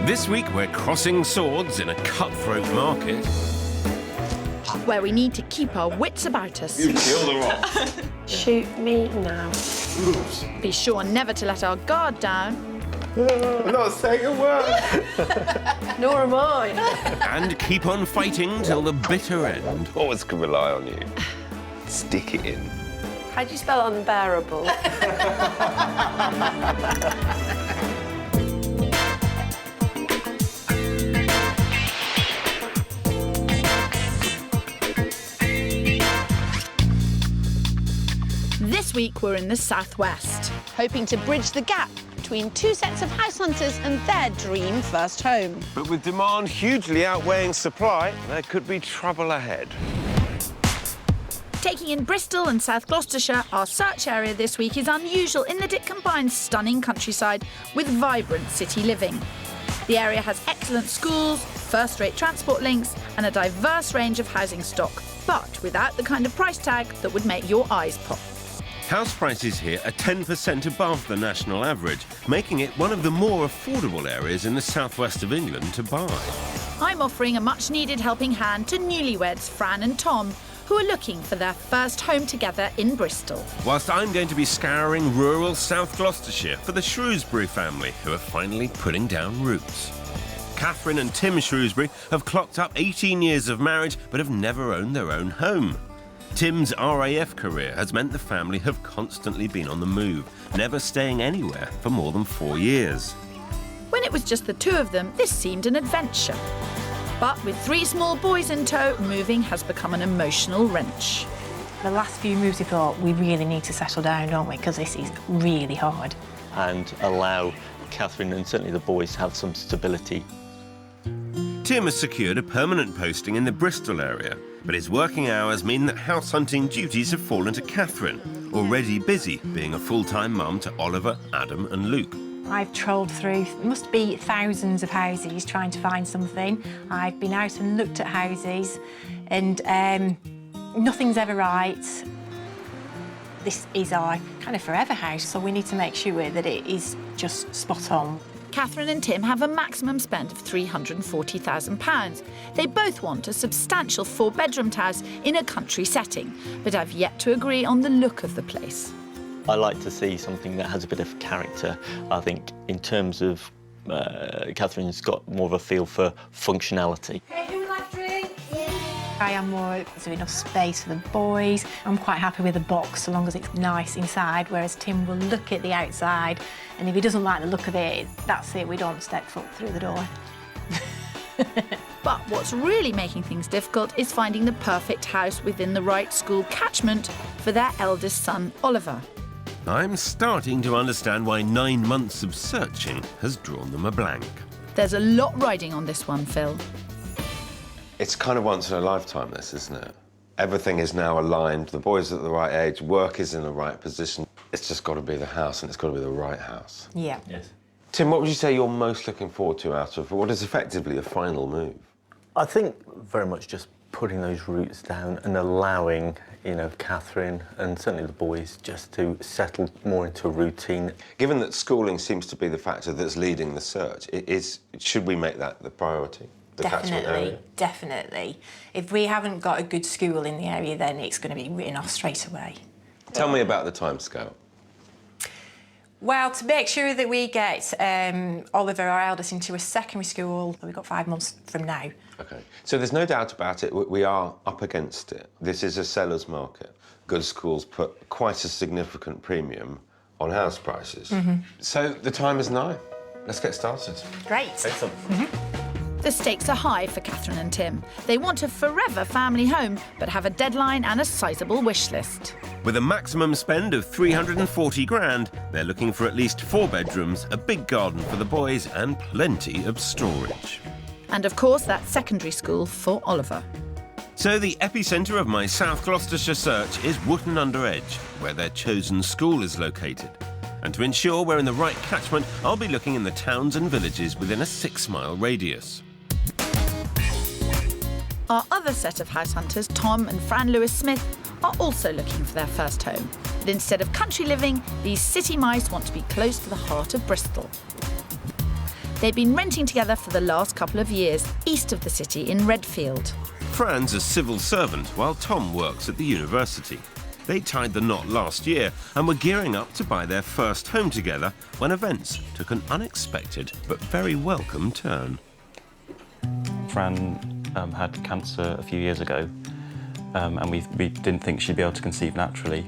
This week we're crossing swords in a cutthroat market. Where we need to keep our wits about us. You kill the rock. Shoot me now. Oops. Be sure never to let our guard down. I'm not saying a word. Nor am I. And keep on fighting till the bitter end. Always can rely on you. Stick it in. How do you spell unbearable? This week we're in the southwest, hoping to bridge the gap between two sets of house hunters and their dream first home. But with demand hugely outweighing supply, there could be trouble ahead. Taking in Bristol and South Gloucestershire, our search area this week is unusual in that it combines stunning countryside with vibrant city living. The area has excellent schools, first-rate transport links and a diverse range of housing stock, but without the kind of price tag that would make your eyes pop. House prices here are 10% above the national average, making it one of the more affordable areas in the southwest of England to buy. I'm offering a much-needed helping hand to newlyweds Fran and Tom, who are looking for their first home together in Bristol. Whilst I'm going to be scouring rural South Gloucestershire for the Shrewsbury family, who are finally putting down roots. Catherine and Tim Shrewsbury have clocked up 18 years of marriage but have never owned their own home. Tim's RAF career has meant the family have constantly been on the move, never staying anywhere for more than 4 years. When it was just the two of them, this seemed an adventure. But with 3 small boys in tow, moving has become an emotional wrench. The last few moves we thought, we really need to settle down, don't we? Because this is really hard. And allow Catherine and certainly the boys to have some stability. Tim has secured a permanent posting in the Bristol area, but his working hours mean that house hunting duties have fallen to Catherine, already busy being a full-time mum to Oliver, Adam and Luke. I've trolled through, must be thousands of houses trying to find something. I've been out and looked at houses and nothing's ever right. This is our kind of forever house, so we need to make sure that it is just spot on. Catherine and Tim have a maximum spend of £340,000. They both want a substantial 4-bedroomed house in a country setting, but have yet to agree on the look of the place. I like to see something that has a bit of character. I think in terms of Catherine's got more of a feel for functionality. Hey, who would like a drink? I am more, so enough space for the boys. I'm quite happy with the box so long as it's nice inside, whereas Tim will look at the outside and if he doesn't like the look of it, that's it, we don't step foot through the door. But what's really making things difficult is finding the perfect house within the right school catchment for their eldest son, Oliver. I'm starting to understand why 9 months of searching has drawn them a blank. There's a lot riding on this one, Phil. It's kind of once in a lifetime, this, isn't it? Everything is now aligned. The boys are at the right age. Work is in the right position. It's just got to be the house, and it's got to be the right house. Yeah. Yes. Tim, what would you say you're most looking forward to out of what is effectively a final move? I think very much just putting those roots down and allowing, you know, Catherine and certainly the boys just to settle more into a routine. Given that schooling seems to be the factor that's leading the search, should we make that the priority? The catchment area? Definitely. If we haven't got a good school in the area, then it's going to be written off straight away. Tell me about the timescale. Well, to make sure that we get Oliver, our eldest, into a secondary school, we've got 5 months from now. OK. So there's no doubt about it, we are up against it. This is a seller's market. Good schools put quite a significant premium on house prices. So the time is now. Let's get started. Great. Excellent. The stakes are high for Catherine and Tim. They want a forever family home, but have a deadline and a sizable wish list. With a maximum spend of 340 grand, they're looking for at least 4 bedrooms, a big garden for the boys and plenty of storage. And of course, that secondary school for Oliver. So the epicentre of my South Gloucestershire search is Wootton Under Edge, where their chosen school is located. And to ensure we're in the right catchment, I'll be looking in the towns and villages within a 6-mile radius. Our other set of house hunters, Tom and Fran Lewis-Smith, are also looking for their first home. But instead of country living, these city mice want to be close to the heart of Bristol. They've been renting together for the last couple of years, east of the city in Redfield. Fran's a civil servant while Tom works at the university. They tied the knot last year and were gearing up to buy their first home together when events took an unexpected but very welcome turn. Fran had cancer a few years ago, and we didn't think she'd be able to conceive naturally.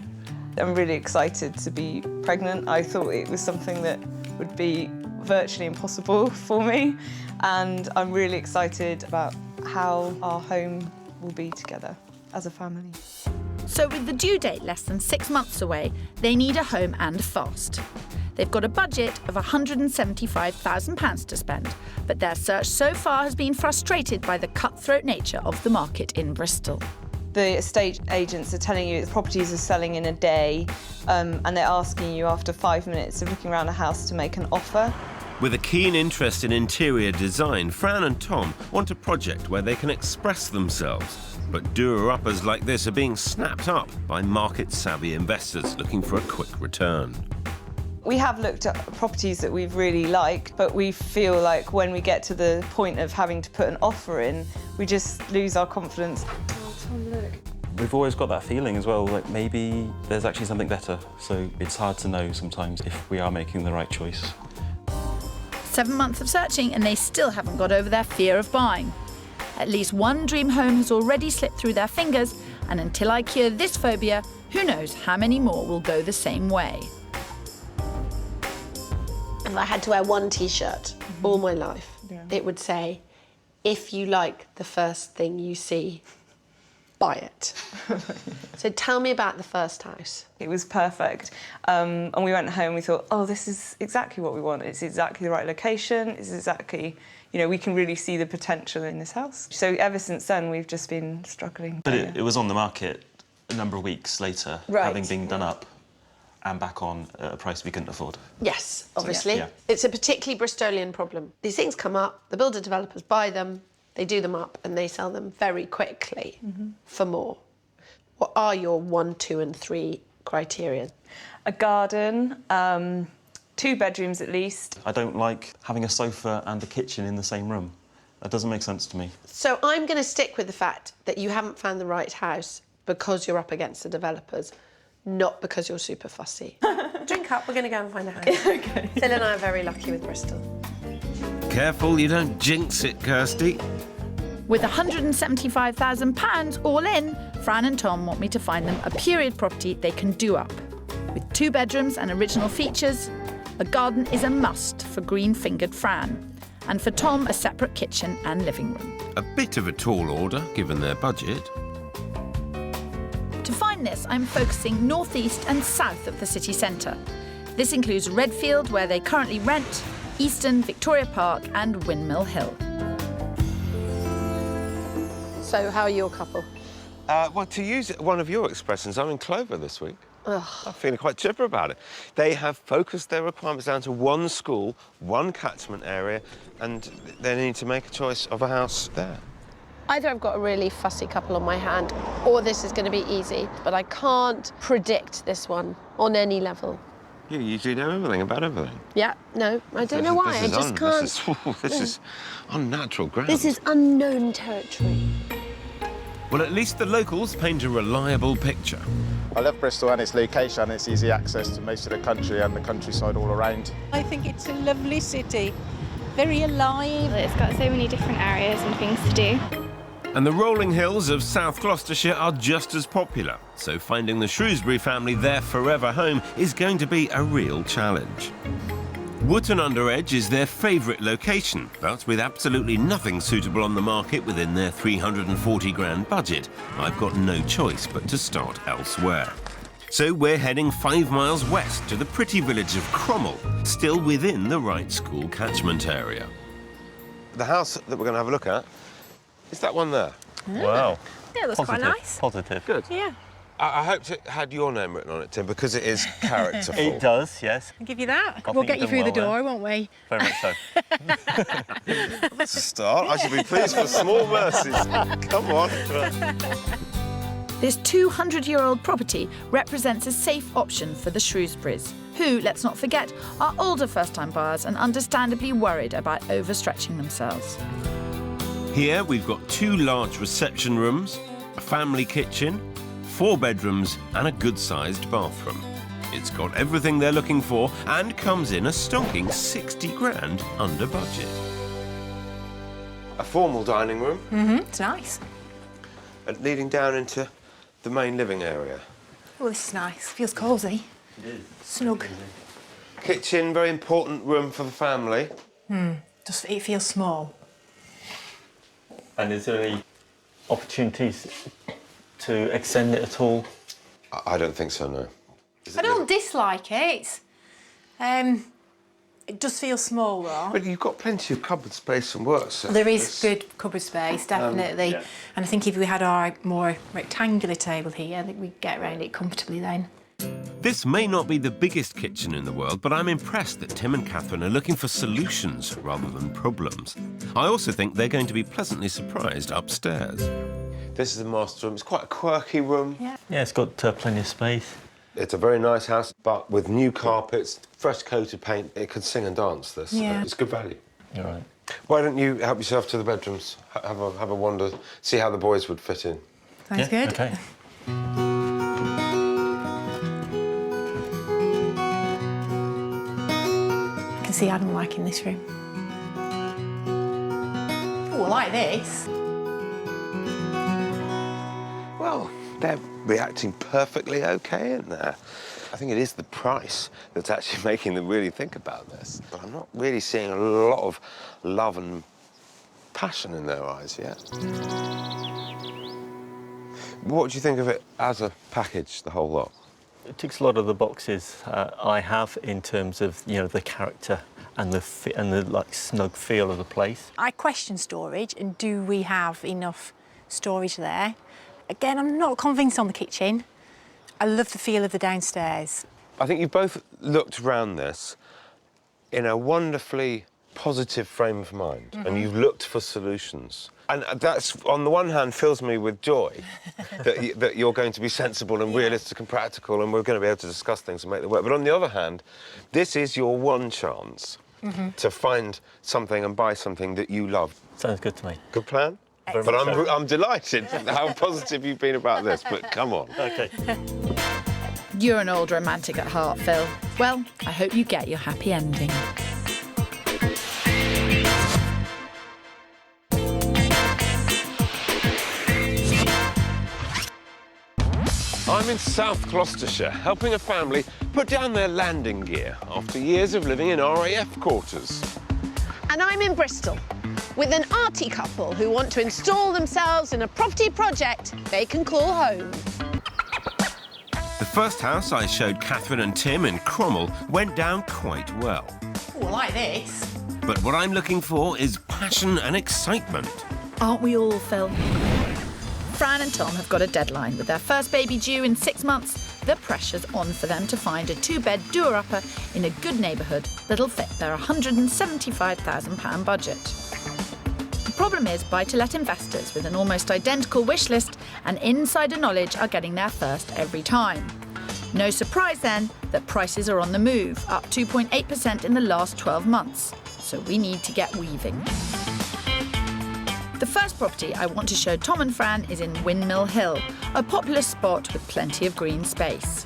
I'm really excited to be pregnant. I thought it was something that would be virtually impossible for me, and I'm really excited about how our home will be together as a family. So with the due date less than 6 months away, they need a home and fast. They've got a budget of £175,000 to spend, but their search so far has been frustrated by the cutthroat nature of the market in Bristol. The estate agents are telling you that properties are selling in a day, and they're asking you after 5 minutes of looking around a house to make an offer. With a keen interest in interior design, Fran and Tom want a project where they can express themselves. But doer-uppers like this are being snapped up by market-savvy investors looking for a quick return. We have looked at properties that we've really liked, but we feel like when we get to the point of having to put an offer in, we just lose our confidence. Oh, Tom, look. We've always got that feeling as well, like maybe there's actually something better. So it's hard to know sometimes if we are making the right choice. 7 months of searching and they still haven't got over their fear of buying. At least one dream home has already slipped through their fingers, and until I cure this phobia, who knows how many more will go the same way. If I had to wear one T-shirt all my life, it would say, if you like the first thing you see, buy it. So tell me about the first house. It was perfect. And we went home and we thought, oh, this is exactly what we want. It's exactly the right location. It's exactly, you know, we can really see the potential in this house. So ever since then, we've just been struggling. But it was on the market a number of weeks later, Right. having been done up and back on at a price we couldn't afford. Yes, obviously. Yeah. It's a particularly Bristolian problem. These things come up, the builder developers buy them, they do them up, and they sell them very quickly for more. What are your 1, 2, and 3 criteria? A garden, 2 bedrooms at least. I don't like having a sofa and a kitchen in the same room. That doesn't make sense to me. So I'm going to stick with the fact that you haven't found the right house because you're up against the developers, not because you're super fussy. Drink up, we're going to go and find a house. Okay. Phil and I are very lucky with Bristol. Careful you don't jinx it, Kirsty. With £175,000 all in, Fran and Tom want me to find them a period property they can do up. With 2 bedrooms and original features, a garden is a must for green-fingered Fran, and for Tom, a separate kitchen and living room. A bit of a tall order, given their budget. To find this, I'm focusing northeast and south of the city centre. This includes Redfield, where they currently rent, Easton, Victoria Park and Windmill Hill. So how are your couple? Well, to use one of your expressions, I'm in clover this week. I'm feeling quite chipper about it. They have focused their requirements down to one school, one catchment area, and they need to make a choice of a house there. Either I've got a really fussy couple on my hand, or this is going to be easy, but I can't predict this one on any level. You usually know everything about everything. Yeah, no, I don't know why, I just can't. This is unnatural ground. This is unknown territory. Well, at least the locals paint a reliable picture. I love Bristol and its location. It's easy access to most of the country and the countryside all around. I think it's a lovely city, very alive. It's got so many different areas and things to do. And the rolling hills of South Gloucestershire are just as popular, so finding the Shrewsbury family their forever home is going to be a real challenge. Wootton-under-Edge is their favourite location, but with absolutely nothing suitable on the market within their 340 grand budget, I've got no choice but to start elsewhere. So we're heading 5 miles west to the pretty village of Cromwell, still within the right school catchment area. The house that we're going to have a look at is that one there. Wow. Yeah, that's quite nice. Positive. Good. Yeah. I hoped it had your name written on it, Tim, because it is characterful. It does, yes. I'll give you that. I We'll think get you you've through the done well door, won't we? Very much so. That's a start. I should be pleased for small mercies. Come on. This 200-year-old property represents a safe option for the Shrewsburys, who, let's not forget, are older first-time buyers and understandably worried about overstretching themselves. Here we've got 2 large reception rooms, a family kitchen, 4 bedrooms and a good-sized bathroom. It's got everything they're looking for and comes in a stonking 60 grand under budget. A formal dining room. It's nice. And leading down into the main living area. Oh, this is nice. Feels cosy. It is. Snug. Kitchen, very important room for the family. Just it feels small. And is there any opportunities to extend it at all? I don't think so, no. I don't dislike it. It does feel small, though. But you've got plenty of cupboard space and work surface. There is good cupboard space, definitely. Yeah. And I think if we had our more rectangular table here, I think we'd get around it comfortably then. This may not be the biggest kitchen in the world, but I'm impressed that Tim and Catherine are looking for solutions rather than problems. I also think they're going to be pleasantly surprised upstairs. This is the master room. It's quite a quirky room. Yeah. Yeah, it's got plenty of space. It's a very nice house, but with new carpets, fresh coated paint, it could sing and dance, this. Yeah. It's good value. You're right. Why don't you help yourself to the bedrooms, have a wander, see how the boys would fit in. Sounds good. OK. I can see Adam liking this room. Oh, I like this. Well, they're reacting perfectly OK in there. I think it is the price that's actually making them really think about this. But I'm not really seeing a lot of love and passion in their eyes yet. What do you think of it as a package, the whole lot? It ticks a lot of the boxes I have in terms of, you know, the character and the like snug feel of the place. I question storage, and do we have enough storage there? Again, I'm not convinced on the kitchen. I love the feel of the downstairs. I think you've both looked around this in a wonderfully positive frame of mind, and you've looked for solutions. And that's, on the one hand, fills me with joy that you're going to be sensible and realistic and practical, and we're going to be able to discuss things and make them work. But on the other hand, this is your one chance to find something and buy something that you love. Sounds good to me. Good plan? Very But much so. I'm delighted how positive you've been about this, but come on. OK. You're an old romantic at heart, Phil. Well, I hope you get your happy ending. I'm in South Gloucestershire, helping a family put down their landing gear after years of living in RAF quarters. And I'm in Bristol with an arty couple who want to install themselves in a property project they can call home. The first house I showed Catherine and Tim in Cromwell went down quite well. Oh, I like this. But what I'm looking for is passion and excitement. Aren't we all, Phil? Fran and Tom have got a deadline. With their first baby due in 6 months, the pressure's on for them to find a 2-bed doer-upper in a good neighbourhood that'll fit their £175,000 budget. The problem is buy-to-let investors with an almost identical wish list and insider knowledge are getting there first every time. No surprise then that prices are on the move, up 2.8% in the last 12 months. So we need to get weaving. The first property I want to show Tom and Fran is in Windmill Hill, a popular spot with plenty of green space.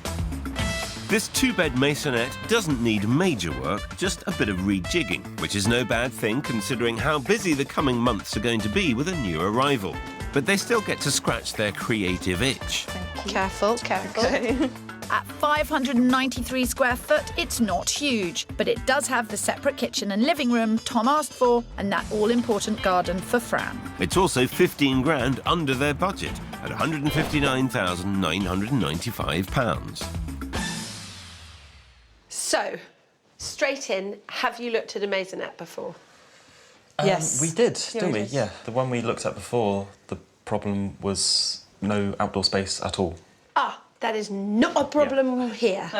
This 2-bed masonette doesn't need major work, just a bit of rejigging, which is no bad thing considering how busy the coming months are going to be with a new arrival. But they still get to scratch their creative itch. Careful, careful. At 593 square foot, it's not huge, but it does have the separate kitchen and living room Tom asked for and that all-important garden for Fran. It's also 15 grand under their budget at £159,995. So, straight in, have you looked at a maisonette before? Yes. We did, Yeah, didn't we we? did. Yeah. The one we looked at before, the problem was no outdoor space at all. Ah, that is not a problem here.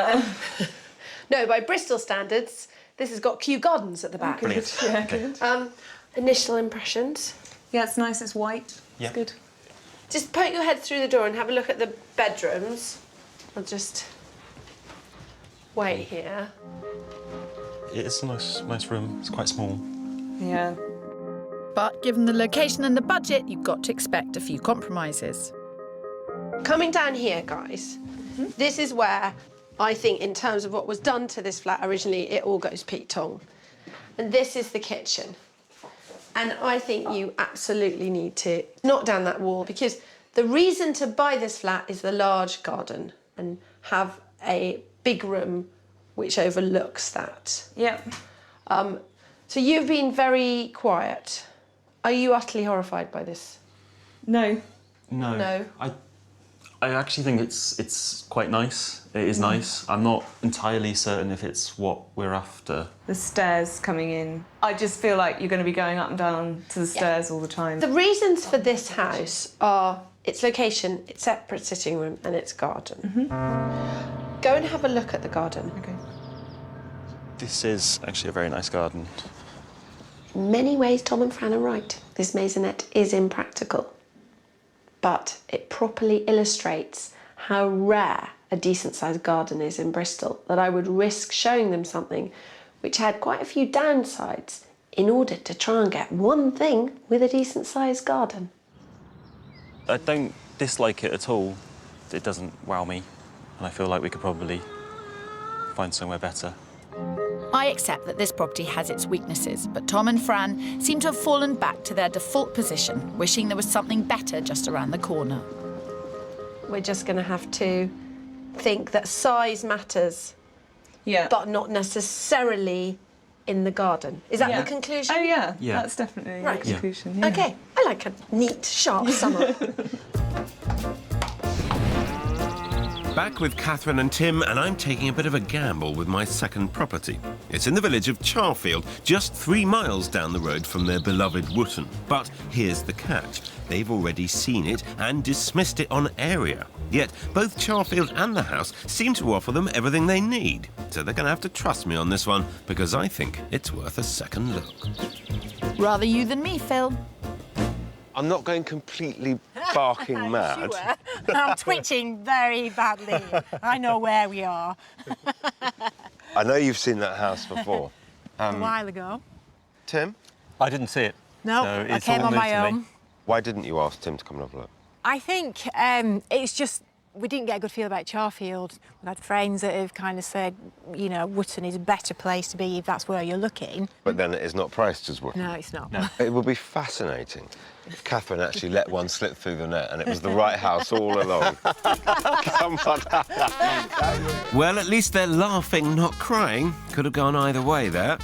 No, by Bristol standards, this has got Kew Gardens at the back. Brilliant. Yeah, Okay. good. Initial impressions? Yeah, it's nice. It's white. Yeah. It's good. Just poke your head through the door and have a look at the bedrooms. I'll just wait here. It's a nice room. It's quite small. Yeah. But given the location and the budget, you've got to expect a few compromises. Coming down here, guys, this is where I think in terms of what was done to this flat originally, it all goes Pete Tong. And this is the kitchen. And I think you absolutely need to knock down that wall, because the reason to buy this flat is the large garden and have a big room which overlooks that. Yeah. So you've been very quiet. Are you utterly horrified by this? No. No. I actually think it's quite nice. It is nice. I'm not entirely certain if it's what we're after. The stairs coming in. I just feel like you're going to be going up and down to the stairs all the time. The reasons for this house are its location, its separate sitting room and its garden. Go and have a look at the garden. Okay. This is actually a very nice garden. In many ways, Tom and Fran are right. This maisonette is impractical, but it properly illustrates how rare a decent-sized garden is in Bristol, that I would risk showing them something which had quite a few downsides in order to try and get one thing with a decent-sized garden. I don't dislike it at all. It doesn't wow me, and I feel like we could probably find somewhere better. I accept that this property has its weaknesses, but Tom and Fran seem to have fallen back to their default position, wishing there was something better just around the corner. We're just going to have to think that size matters, but not necessarily in the garden. Is that the conclusion? Oh, yeah. Yeah. That's definitely Right. the conclusion. Yeah. OK, I like a neat, sharp summer. Back with Catherine and Tim, and I'm taking a bit of a gamble with my second property. It's in the village of Charfield, just 3 miles down the road from their beloved Wootton. But here's the catch. They've already seen it and dismissed it on area. Yet both Charfield and the house seem to offer them everything they need. So they're going to have to trust me on this one, because I think it's worth a second look. Rather you than me, Phil. I'm not going completely barking mad. Sure. I'm twitching very badly. I know where we are. I know you've seen that house before. A while ago. Tim? I didn't see it. No, so I it's came all on new my to me. own. Why didn't you ask Tim to come and have a look? I think it's just we didn't get a good feel about Charfield. We've had friends that have kind of said, you know, Wootton is a better place to be if that's where you're looking. But then it is not priced as Wootton. No, it's not. No. It would be fascinating if Catherine actually let one slip through the net and it was the right house all along. Come on. Well, at least they're laughing, not crying. Could have gone either way there.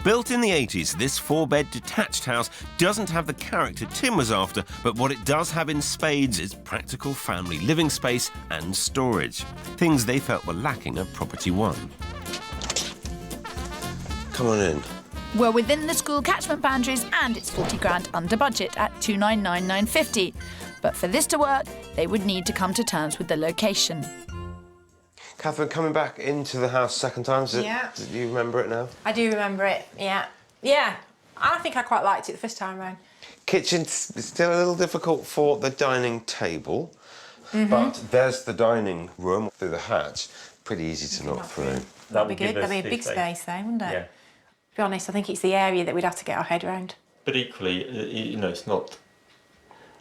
Built in the 80s, this 4-bed detached house doesn't have the character Tim was after, but what it does have in spades is practical family living space and storage. Things they felt were lacking at Property One. Come on in. We're within the school catchment boundaries and it's 40 grand under budget at 299,950. But for this to work, they would need to come to terms with the location. Catherine, coming back into the house second time, do you remember it now? I do remember it, yeah. Yeah, I think I quite liked it the first time round. Kitchen's still a little difficult for the dining table, but there's the dining room through the hatch. Pretty easy to knock through. That'd be good. That'd be a big space there, wouldn't it? Yeah. To be honest, I think it's the area that we'd have to get our head around. But equally, you know, it's not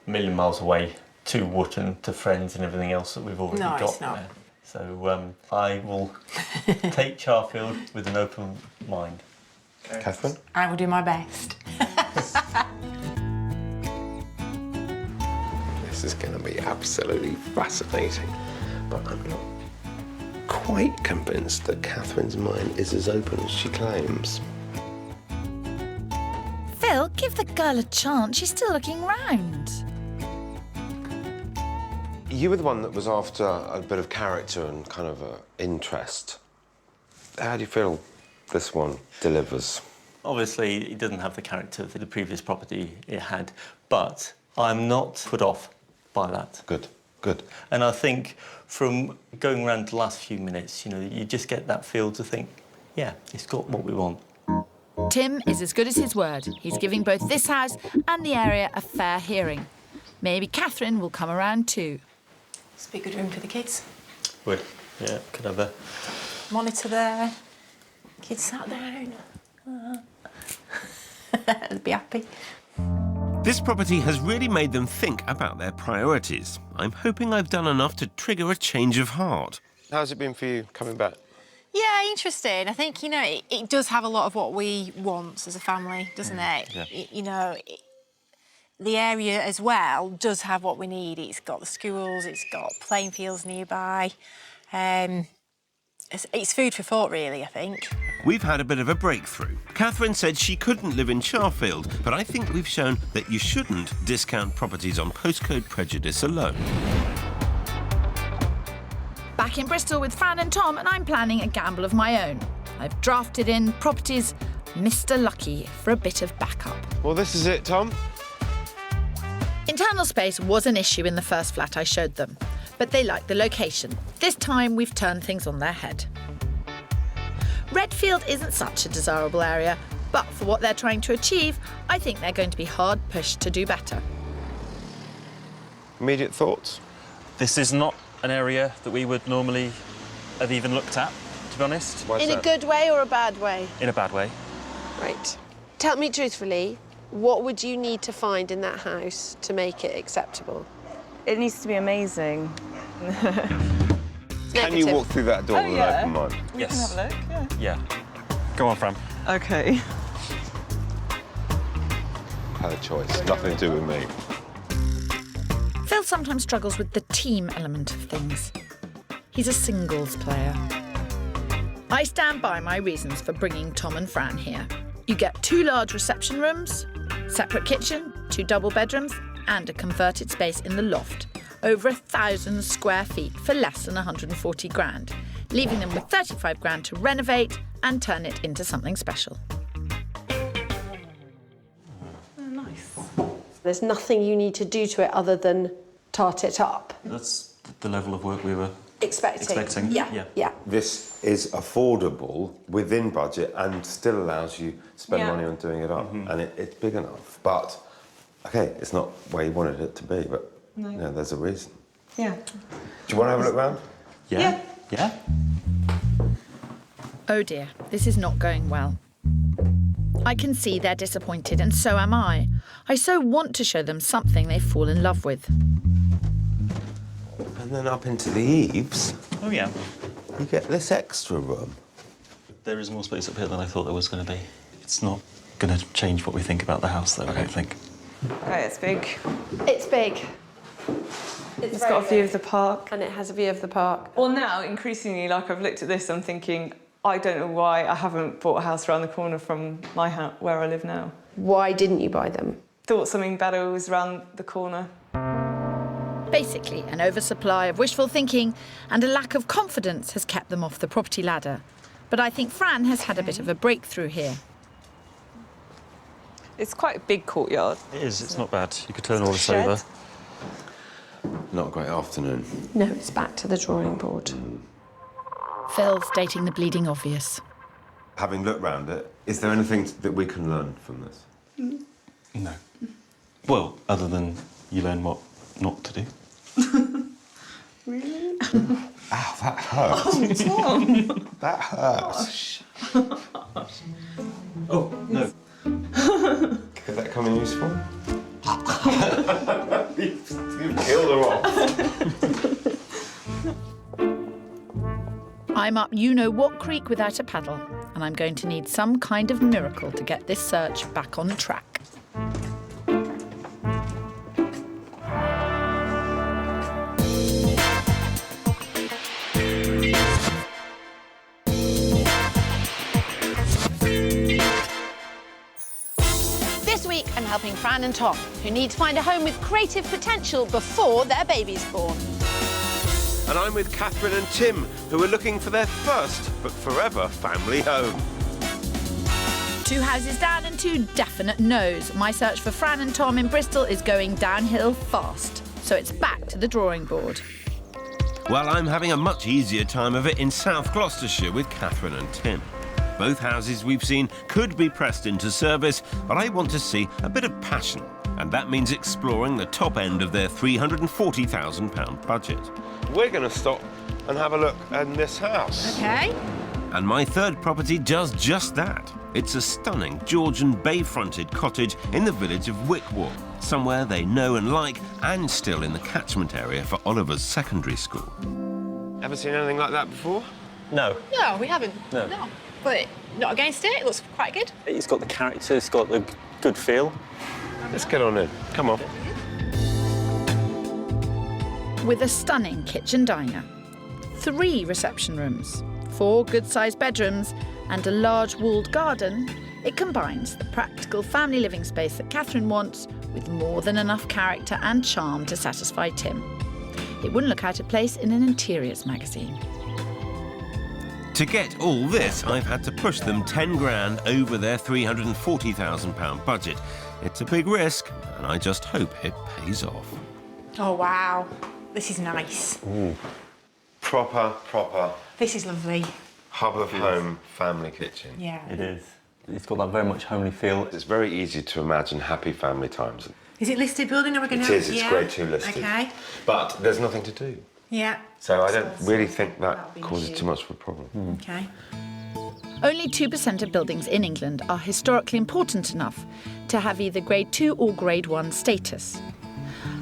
a million miles away to Wootton, to friends and everything else that we've already got it's not. there. So I will take Charfield with an open mind. Catherine? I will do my best. This is going to be absolutely fascinating, but I'm not quite convinced that Catherine's mind is as open as she claims. Phil, give the girl a chance. She's still looking round. You were the one that was after a bit of character and kind of interest. How do you feel this one delivers? Obviously, it doesn't have the character of the previous property it had, but I'm not put off by that. Good, good. And I think from going around the last few minutes, you know, you just get that feel to think, yeah, it's got what we want. Tim is as good as his word. He's giving both this house and the area a fair hearing. Maybe Catherine will come around too. It's a big good room for the kids. Would. Yeah, could have a Monitor there. Kids sat down. They'd be happy. This property has really made them think about their priorities. I'm hoping I've done enough to trigger a change of heart. How's it been for you coming back? Yeah, interesting. I think, you know, it does have a lot of what we want as a family, doesn't it? Yeah. You know, the area as well does have what we need. It's got the schools, it's got playing fields nearby. It's food for thought, really, I think. We've had a bit of a breakthrough. Catherine said she couldn't live in Charfield, but I think we've shown that you shouldn't discount properties on postcode prejudice alone. Back in Bristol with Fran and Tom, and I'm planning a gamble of my own. I've drafted in properties Mr. Lucky for a bit of backup. Well, this is it, Tom. Internal space was an issue in the first flat I showed them, but they liked the location. This time we've turned things on their head. Redfield isn't such a desirable area, but for what they're trying to achieve, I think they're going to be hard pushed to do better. Immediate thoughts? This is not an area that we would normally have even looked at, to be honest. Why's In a that? good way or a bad way? In a bad way. Right. Tell me truthfully, what would you need to find in that house to make it acceptable? It needs to be amazing. Can you walk through that door with an open mind? Yes. Have a look, Yeah. Go on, Fran. yeah. OK. Had a choice. Nothing to do with me. Phil sometimes struggles with the team element of things. He's a singles player. I stand by my reasons for bringing Tom and Fran here. You get 2 large reception rooms, separate kitchen, 2 double bedrooms, and a converted space in the loft. Over 1,000 square feet for less than 140 grand, leaving them with 35 grand to renovate and turn it into something special. Nice. There's nothing you need to do to it other than tart it up. That's the level of work we were Expecting. Yeah. Yeah. This is affordable within budget and still allows you to spend Yeah. money on doing it up. And it's big enough. But, OK, it's not where you wanted it to be, but No. you know, there's a reason. Yeah. Do you want to have a look round? Yeah. Yeah. Oh dear, this is not going well. I can see they're disappointed, and so am I. I so want to show them something they fall in love with. And then up into the eaves, Oh, yeah. you get this extra room. There is more space up here than I thought there was going to be. It's not going to change what we think about the house, though, I don't think. OK, it's big. It's big. It's got a view of the park. And it has a view of the park. Well, now, increasingly, like, I've looked at this, I'm thinking, I don't know why I haven't bought a house around the corner from my house, where I live now. Why didn't you buy them? Thought something better was around the corner. Basically, an oversupply of wishful thinking and a lack of confidence has kept them off the property ladder. But I think Fran has had a bit of a breakthrough here. It's quite a big courtyard. It is, it's not bad. You could turn all this Shed. over. Not a great afternoon. No, it's back to the drawing board. Phil stating the bleeding obvious. Having looked round it, is there anything that we can learn from this? No. Well, other than you learn what not to do. Really? Ow, that hurt. Oh, Tom! That hurts. Oh, no. Could that come in useful? You've killed her off. I'm up you-know-what creek without a paddle, and I'm going to need some kind of miracle to get this search back on track. This week, I'm helping Fran and Tom, who need to find a home with creative potential before their baby's born. And I'm with Catherine and Tim, who are looking for their first, but forever, family home. 2 houses down and 2 definite no's. My search for Fran and Tom in Bristol is going downhill fast, so it's back to the drawing board. Well, I'm having a much easier time of it in South Gloucestershire with Catherine and Tim. Both houses we've seen could be pressed into service, but I want to see a bit of passion, and that means exploring the top end of their £340,000 budget. We're going to stop and have a look in this house. OK. And my third property does just that. It's a stunning Georgian bay-fronted cottage in the village of Wickwall, somewhere they know and like, and still in the catchment area for Oliver's secondary school. Ever seen anything like that before? No. No, we haven't. No. But not against it. It looks quite good. It's got the character, it's got the good feel. Let's get on in. Come on. With a stunning kitchen diner, 3 reception rooms, 4 good-sized bedrooms and a large walled garden, it combines the practical family living space that Catherine wants with more than enough character and charm to satisfy Tim. It wouldn't look out of place in an interiors magazine. To get all this, I've had to push them 10 grand over their £340,000 budget. It's a big risk, and I just hope it pays off. Oh, wow. This is nice. Ooh. Proper. This is lovely. Hub of home family kitchen. Yeah. It is. It's got that very much homely feel. It's very easy to imagine happy family times. Is it listed building? Are we going It to... is, it's grade 2 listed. OK. But there's nothing to do. Yeah. So I don't really think that causes too much of a problem. OK. Only 2% of buildings in England are historically important enough to have either grade 2 or grade 1 status.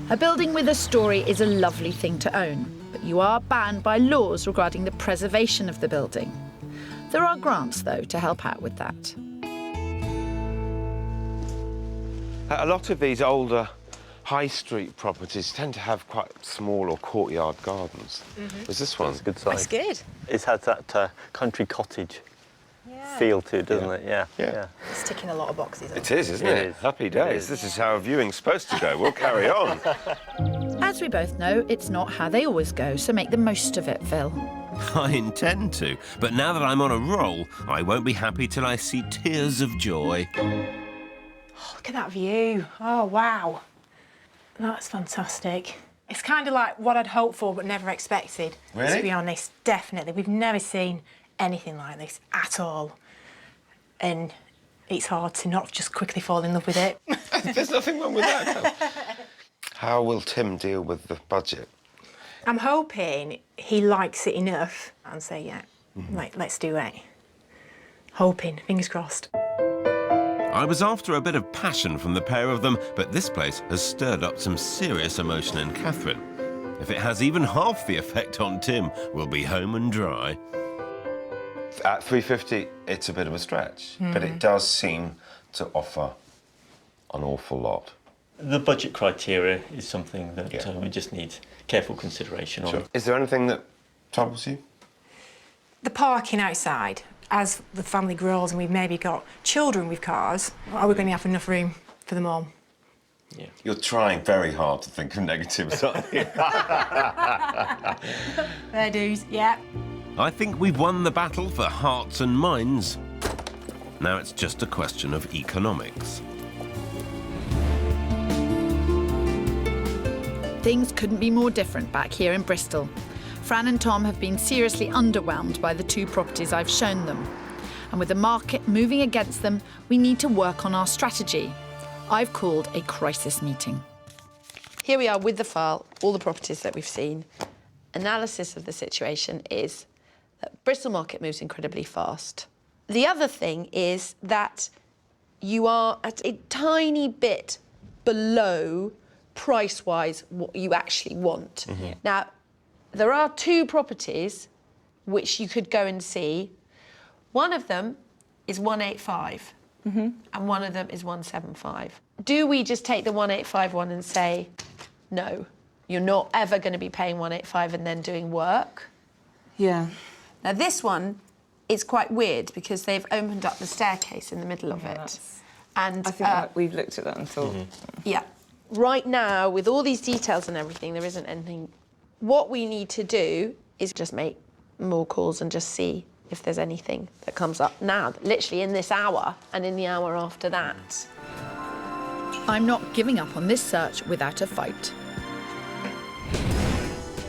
A building with a story is a lovely thing to own, but you are banned by laws regarding the preservation of the building. There are grants, though, to help out with that. A lot of these older high street properties tend to have quite small or courtyard gardens. Whereas this one's a good size. That's good. It has that country cottage feel to it, doesn't it? Yeah. It's ticking a lot of boxes. It is, isn't it? It is. Happy days. This is how a viewing's supposed to go. We'll carry on. As we both know, it's not how they always go, so make the most of it, Phil. I intend to, but now that I'm on a roll, I won't be happy till I see tears of joy. Look at that view. Oh, wow. That's fantastic. It's kind of like what I'd hoped for but never expected. Really? To be honest, definitely. We've never seen anything like this at all. And it's hard to not just quickly fall in love with it. There's nothing wrong with that. How will Tim deal with the budget? I'm hoping he likes it enough and say, yeah, let's do it. Hoping, fingers crossed. I was after a bit of passion from the pair of them, but this place has stirred up some serious emotion in Catherine. If it has even half the effect on Tim, we'll be home and dry. At 350, it's a bit of a stretch, but it does seem to offer an awful lot. The budget criteria is something that we just need careful consideration on. Is there anything that troubles you? The parking outside, as the family grows and we've maybe got children with cars, are we going to have enough room for them all? Yeah. You're trying very hard to think of negatives, aren't you? Fair dues, yeah. I think we've won the battle for hearts and minds. Now it's just a question of economics. Things couldn't be more different back here in Bristol. Fran and Tom have been seriously underwhelmed by the 2 properties I've shown them. And with the market moving against them, we need to work on our strategy. I've called a crisis meeting. Here we are with the file, all the properties that we've seen. Analysis of the situation is that Bristol market moves incredibly fast. The other thing is that you are at a tiny bit below price-wise what you actually want. Now, there are 2 properties which you could go and see. One of them is 185 and one of them is 175. Do we just take the 185 one and say, no, you're not ever going to be paying 185 and then doing work? Yeah. Now, this one is quite weird because they've opened up the staircase in the middle of it. And I think we've looked at that and thought... Yeah. Right now, with all these details and everything, there isn't anything. What we need to do is just make more calls and just see if there's anything that comes up now, literally in this hour and in the hour after that. I'm not giving up on this search without a fight.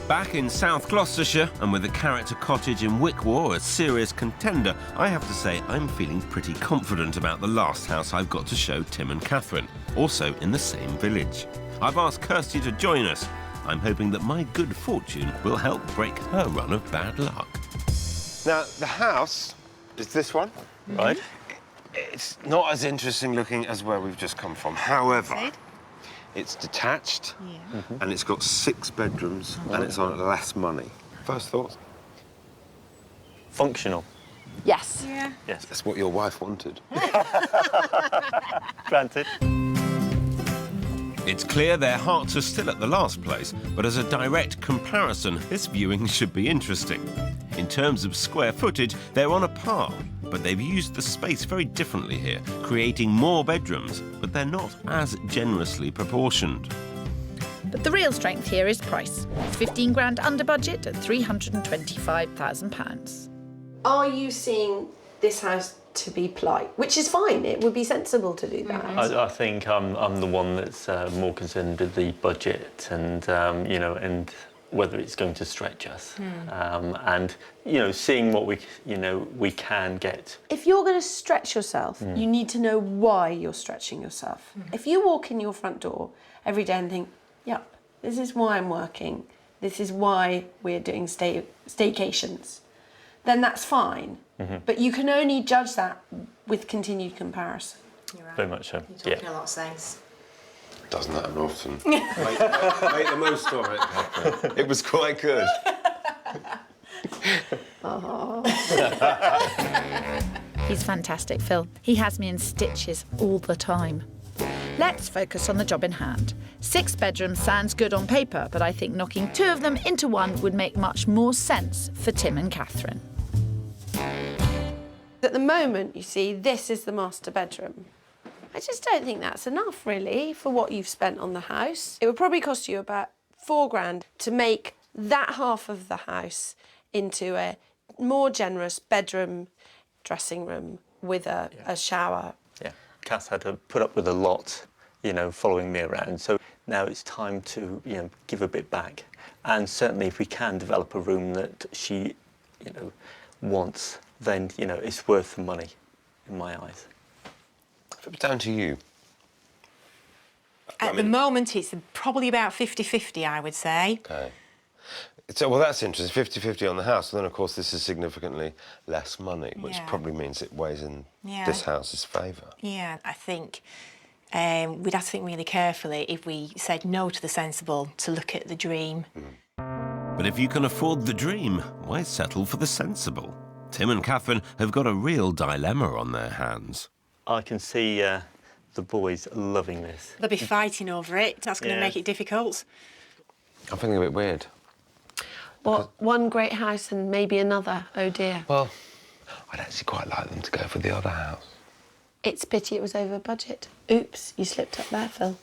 Back in South Gloucestershire, and with the character cottage in Wickwar a serious contender, I have to say I'm feeling pretty confident about the last house I've got to show Tim and Catherine, also in the same village. I've asked Kirsty to join us. I'm hoping that my good fortune will help break her run of bad luck. Now, the house is this one, right? It's not as interesting looking as where we've just come from. However, it's detached, and it's got 6 bedrooms, and it's on less money. First thoughts? Functional. Yes. Yeah. Yes. That's what your wife wanted. Granted. It's clear their hearts are still at the last place, but as a direct comparison, this viewing should be interesting. In terms of square footage, they're on a par, but they've used the space very differently here, creating more bedrooms, but they're not as generously proportioned. But the real strength here is price. 15 grand under budget at £325,000. Are you seeing this house to be polite? Which is fine, it would be sensible to do that. I think I'm the one that's more concerned with the budget and, you know, and whether it's going to stretch us. And, you know, seeing what we can get. If you're going to stretch yourself, you need to know why you're stretching yourself. If you walk in your front door every day and think, yep, this is why I'm working, this is why we're doing staycations, then that's fine. But you can only judge that with continued comparison. You're right. Very much so. You're talking a lot of sense. Doesn't happen often. Make the most of it. It was quite good. He's fantastic, Phil. He has me in stitches all the time. Let's focus on the job in hand. 6 bedrooms sounds good on paper, but I think knocking 2 of them into one would make much more sense for Tim and Catherine. At the moment, you see, this is the master bedroom. I just don't think that's enough, really, for what you've spent on the house. It would probably cost you about 4 grand to make that half of the house into a more generous bedroom, dressing room with a shower. Yeah, Cass had to put up with a lot, you know, following me around. So now it's time to, you know, give a bit back. And certainly if we can develop a room that she, you know, wants, then, you know, it's worth the money in my eyes. If it was down to you. At the moment, it's probably about 50-50, I would say. Okay. So, well, that's interesting. 50-50 on the house. And then, of course, this is significantly less money, which probably means it weighs in this house's favour. Yeah, I think we'd have to think really carefully if we said no to the sensible to look at the dream. But if you can afford the dream, why settle for the sensible? Tim and Catherine have got a real dilemma on their hands. I can see the boys loving this. They'll be fighting over it. That's going to make it difficult. I'm feeling a bit weird. What, one great house and maybe another, oh dear. Well, I'd actually quite like them to go for the other house. It's a pity it was over budget. Oops, you slipped up there, Phil.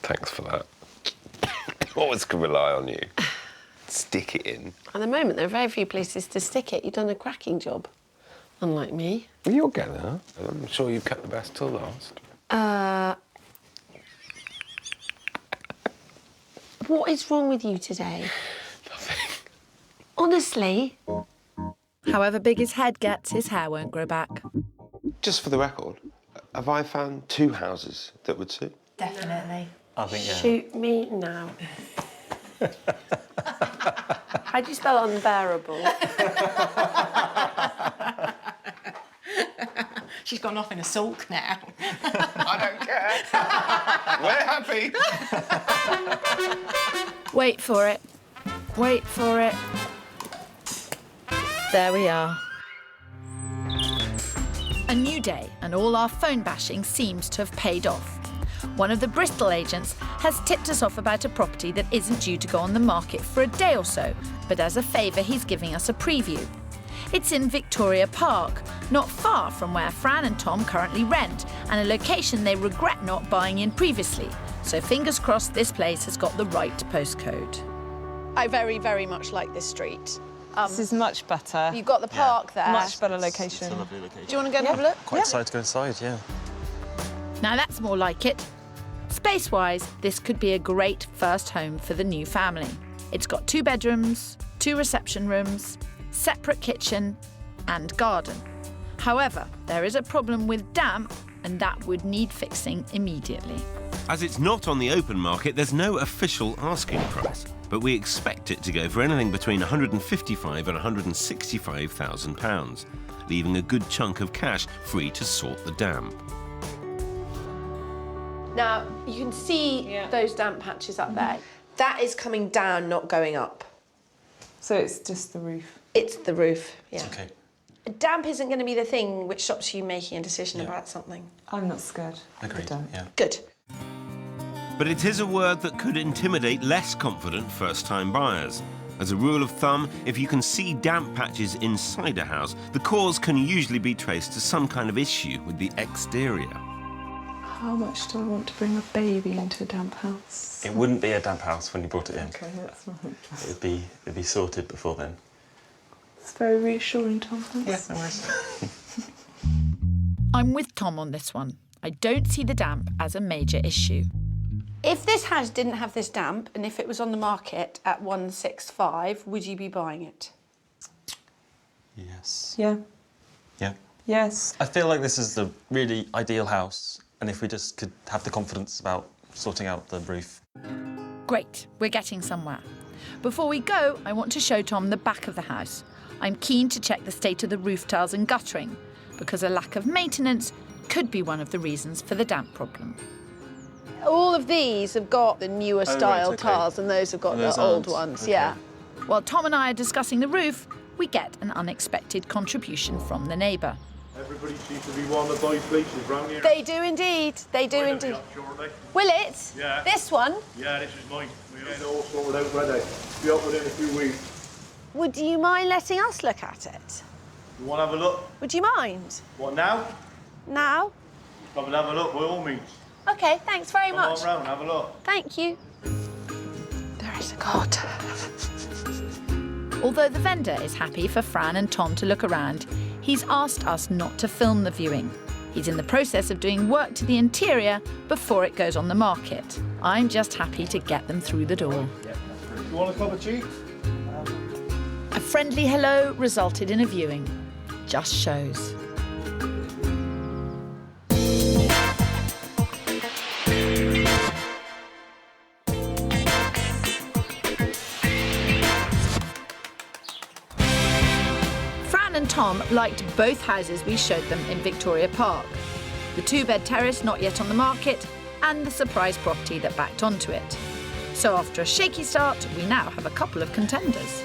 Thanks for that. Always can rely on you. Stick it in. At the moment, there are very few places to stick it. You've done a cracking job, unlike me. You'll get there. I'm sure you've kept the best till last. What is wrong with you today? Nothing. Honestly? However big his head gets, his hair won't grow back. Just for the record, have I found 2 houses that would suit? Definitely. I think, yeah. Shoot me now. How do you spell unbearable? She's gone off in a sulk now. I don't care. We're happy. Wait for it. Wait for it. There we are. A new day, and all our phone bashing seems to have paid off. One of the Bristol agents has tipped us off about a property that isn't due to go on the market for a day or so, but as a favour he's giving us a preview. It's in Victoria Park, not far from where Fran and Tom currently rent, and a location they regret not buying in previously. So fingers crossed this place has got the right postcode. I very, very much like this street. This is much better. You've got the park there. Much better location. It's a lovely location. Do you want to go and have a look? Quite excited to go inside, yeah. Now that's more like it. Space-wise, this could be a great first home for the new family. It's got 2 bedrooms, 2 reception rooms, separate kitchen and garden. However, there is a problem with damp, and that would need fixing immediately. As it's not on the open market, there's no official asking price, but we expect it to go for anything between £155,000 and £165,000, leaving a good chunk of cash free to sort the damp. Now, you can see those damp patches up there. That is coming down, not going up. So it's just the roof? It's the roof, yeah. Okay. Damp isn't going to be the thing which stops you making a decision about something. I'm not scared. Agreed, yeah. Good. But it is a word that could intimidate less confident first-time buyers. As a rule of thumb, if you can see damp patches inside a house, the cause can usually be traced to some kind of issue with the exterior. How much do I want to bring a baby into a damp house? It wouldn't be a damp house when you brought it in. Okay, that's fine. It'd be sorted before then. It's very reassuring, Tom. Thanks. Yeah, no worries. I'm with Tom on this one. I don't see the damp as a major issue. If this house didn't have this damp and if it was on the market at 165, would you be buying it? Yes. Yeah. Yeah. Yes. I feel like this is the really ideal house, and if we just could have the confidence about sorting out the roof. Great, we're getting somewhere. Before we go, I want to show Tom the back of the house. I'm keen to check the state of the roof tiles and guttering, because a lack of maintenance could be one of the reasons for the damp problem. All of these have got the newer style tiles and those have got the old ones, yeah. While Tom and I are discussing the roof, we get an unexpected contribution from the neighbour. Everybody seems to be wanting to buy places round here. They do indeed, they do indeed. Will it? Yeah. This one? Yeah, this is mine. We're getting it all sorted out ready. Be up within a few weeks. Would you mind letting us look at it? You want to have a look? Would you mind? What, now? Now? Come and have a look, by all means. OK, thanks very much. Come on round, have a look. Thank you. There is a God. Although the vendor is happy for Fran and Tom to look around, he's asked us not to film the viewing. He's in the process of doing work to the interior before it goes on the market. I'm just happy to get them through the door. You want a cup of tea? A friendly hello resulted in a viewing. Just shows. Fran and Tom liked both houses we showed them in Victoria Park. The 2-bed terrace not yet on the market, and the surprise property that backed onto it. So after a shaky start, we now have a couple of contenders.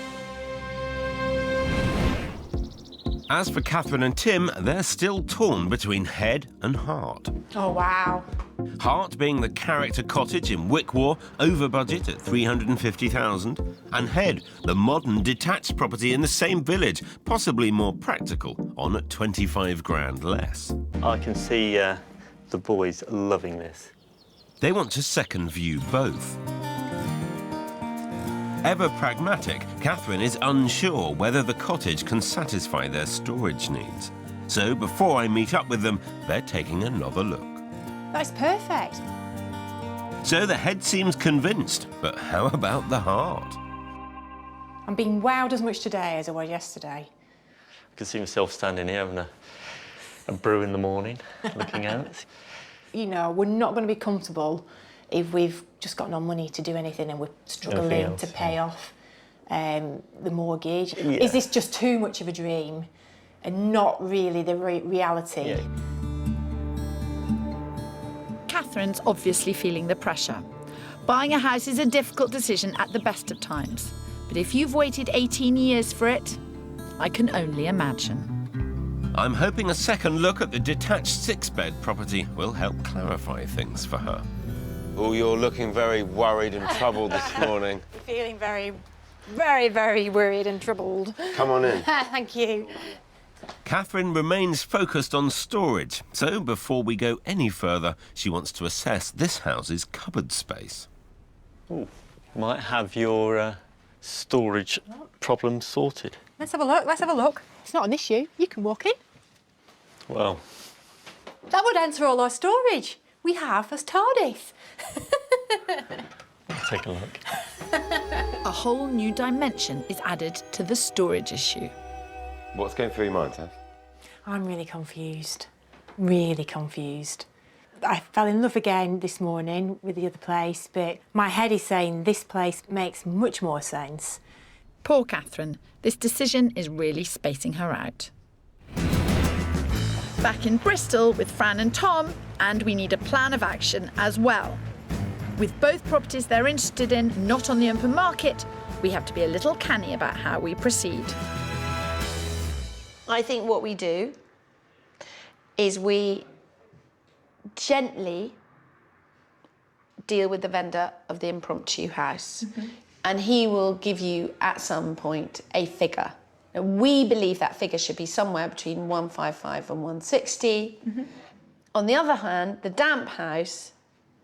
As for Catherine and Tim, they're still torn between head and heart. Oh, wow. Heart being the character cottage in Wickwar, over budget at $350,000, and Head, the modern detached property in the same village, possibly more practical, on at 25 grand less. I can see the boys loving this. They want to second view both. Ever pragmatic, Catherine is unsure whether the cottage can satisfy their storage needs. So before I meet up with them, they're taking another look. That's perfect. So the Head seems convinced, but how about the heart? I'm being wowed as much today as I was yesterday. I can see myself standing here having a brew in the morning, looking out. You know, we're not going to be comfortable if we've just got no money to do anything and we're struggling to pay off the mortgage. Yeah. Is this just too much of a dream and not really the reality? Yeah. Catherine's obviously feeling the pressure. Buying a house is a difficult decision at the best of times. But if you've waited 18 years for it, I can only imagine. I'm hoping a second look at the detached 6-bed property will help clarify things for her. Oh, you're looking very worried and troubled this morning. Feeling very, very, very worried and troubled. Come on in. Thank you. Catherine remains focused on storage, so before we go any further, she wants to assess this house's cupboard space. Ooh, might have your storage problem sorted. Let's have a look, let's have a look. It's not an issue, you can walk in. Well, That would answer all our storage. We have as TARDIS. Take a look. A whole new dimension is added to the storage issue. What's going through your mind, Tess? I'm really confused. Really confused. I fell in love again this morning with the other place, but my head is saying this place makes much more sense. Poor Catherine. This decision is really spacing her out. Back in Bristol with Fran and Tom, and we need a plan of action as well. With both properties they're interested in not on the open market, we have to be a little canny about how we proceed. I think what we do is we gently deal with the vendor of the impromptu house, and he will give you at some point a figure. Now, we believe that figure should be somewhere between 155 and 160. On the other hand, the damp house,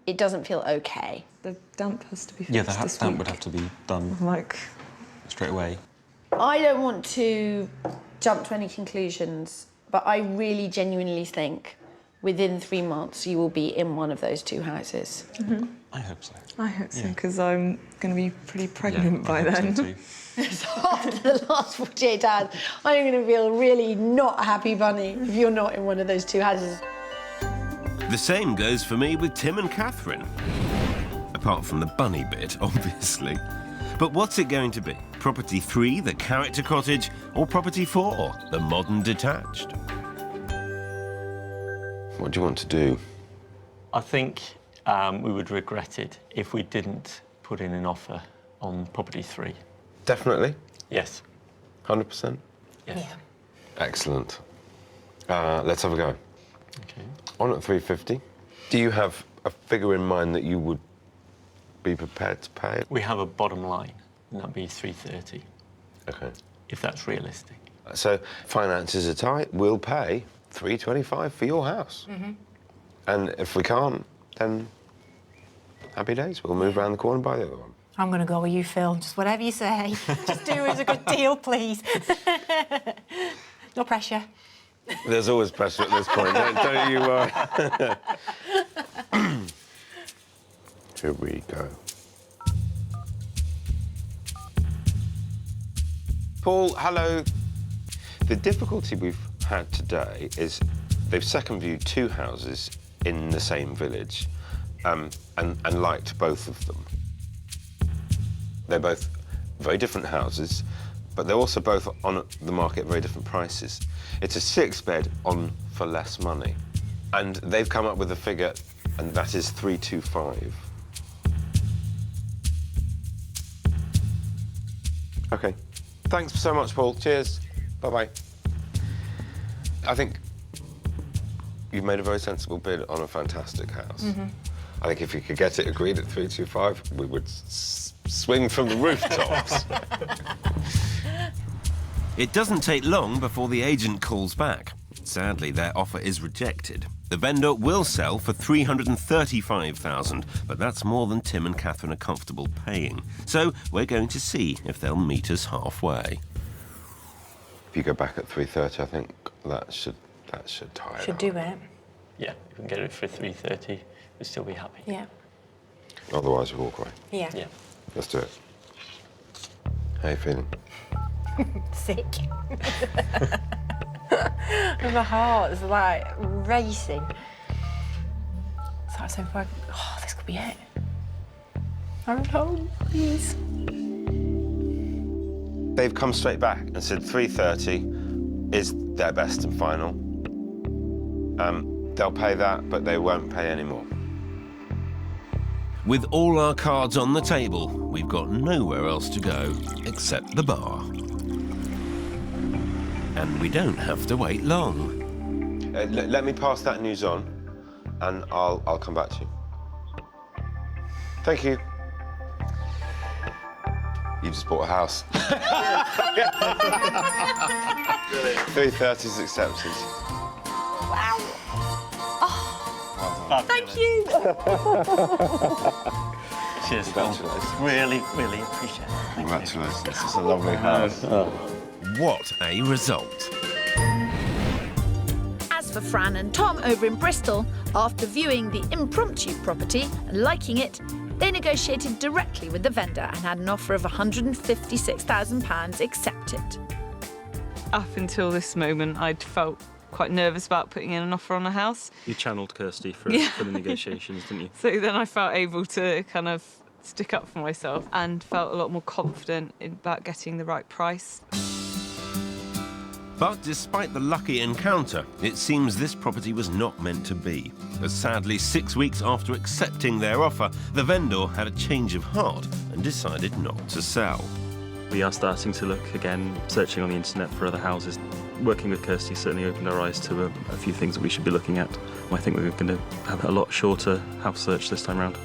it doesn't feel okay. The damp has to be fixed. Yeah, the damp would have to be done straight away. I don't want to jump to any conclusions, but I really genuinely think within 3 months you will be in one of those two houses. I hope so. I hope so, because I'm going to be pretty pregnant by then. So after the last 48 hours, I'm going to feel really not a happy bunny if you're not in one of those two houses. The same goes for me with Tim and Catherine. Apart from the bunny bit, obviously. But what's it going to be? Property 3, the character cottage, or property 4, the modern detached? What do you want to do? I think we would regret it if we didn't put in an offer on property 3. Definitely? Yes. 100%? Yes. Yeah. Excellent. Let's have a go. Okay. On at 350. Do you have a figure in mind that you would be prepared to pay? We have a bottom line, and that'd be 330. Okay. If that's realistic. So finances are tight. We'll pay 325 for your house. And if we can't, then happy days. We'll move around the corner and buy the other one. I'm going to go with you, Phil. Just whatever you say. Just do it as a good deal, please. No pressure. There's always pressure at this point, don't you worry. Here we go. Paul, hello. The difficulty we've had today is they've second viewed 2 houses in the same village and liked both of them. They're both very different houses, but they're also both on the market at very different prices. It's a 6-bed on for less money. And they've come up with a figure, and that is 325. OK. Thanks so much, Paul. Cheers. Bye-bye. I think you've made a very sensible bid on a fantastic house. I think if you could get it agreed at 325, we would swing from the rooftops. It doesn't take long before the agent calls back. Sadly, their offer is rejected. The vendor will sell for $335,000, but that's more than Tim and Catherine are comfortable paying. So we're going to see if they'll meet us halfway. If you go back at 330, I think that should tie it Should up. do it. Yeah, if we can get it for 330, we'd still be happy. Yeah. Otherwise, we walk away. Yeah. Yeah. Let's do it. How you feeling? Sick. My heart is like racing. So far, oh, this could be it. I'm home, please. They've come straight back and said 330 is their best and final. They'll pay that, but they won't pay any more. With all our cards on the table, we've got nowhere else to go except the bar. And we don't have to wait long. Let me pass that news on, and I'll come back to you. Thank you. You just bought a house. 330 is accepted. Wow. Oh, thank you. Cheers, Phil. Really, really appreciate it. Congratulations. This is a lovely house. What a result. As for Fran and Tom over in Bristol, after viewing the impromptu property and liking it, they negotiated directly with the vendor and had an offer of £156,000 accepted. Up until this moment, I'd felt quite nervous about putting in an offer on a house. You channeled Kirsty for the negotiations, didn't you? So then I felt able to kind of stick up for myself and felt a lot more confident about getting the right price. But despite the lucky encounter, it seems this property was not meant to be. As sadly, 6 weeks after accepting their offer, the vendor had a change of heart and decided not to sell. We are starting to look again, searching on the internet for other houses. Working with Kirsty certainly opened our eyes to a few things that we should be looking at. I think we're going to have a lot shorter house search this time round.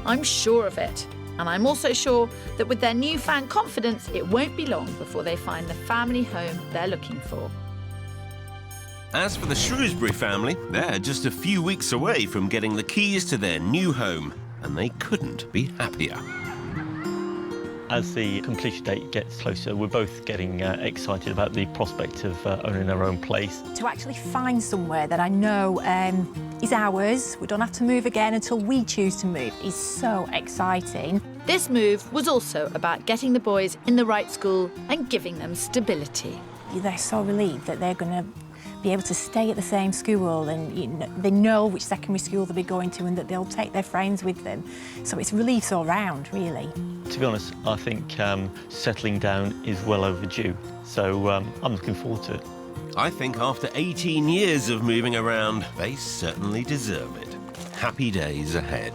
I'm sure of it. And I'm also sure that with their newfound confidence, it won't be long before they find the family home they're looking for. As for the Shrewsbury family, they're just a few weeks away from getting the keys to their new home, and they couldn't be happier. As the completion date gets closer, we're both getting excited about the prospect of owning our own place. To actually find somewhere that I know is ours, we don't have to move again until we choose to move, is so exciting. This move was also about getting the boys in the right school and giving them stability. They're so relieved that they're going to be able to stay at the same school, and they know which secondary school they'll be going to and that they'll take their friends with them. So it's relief all round, really. To be honest, I think settling down is well overdue, so I'm looking forward to it. I think after 18 years of moving around, they certainly deserve it. Happy days ahead.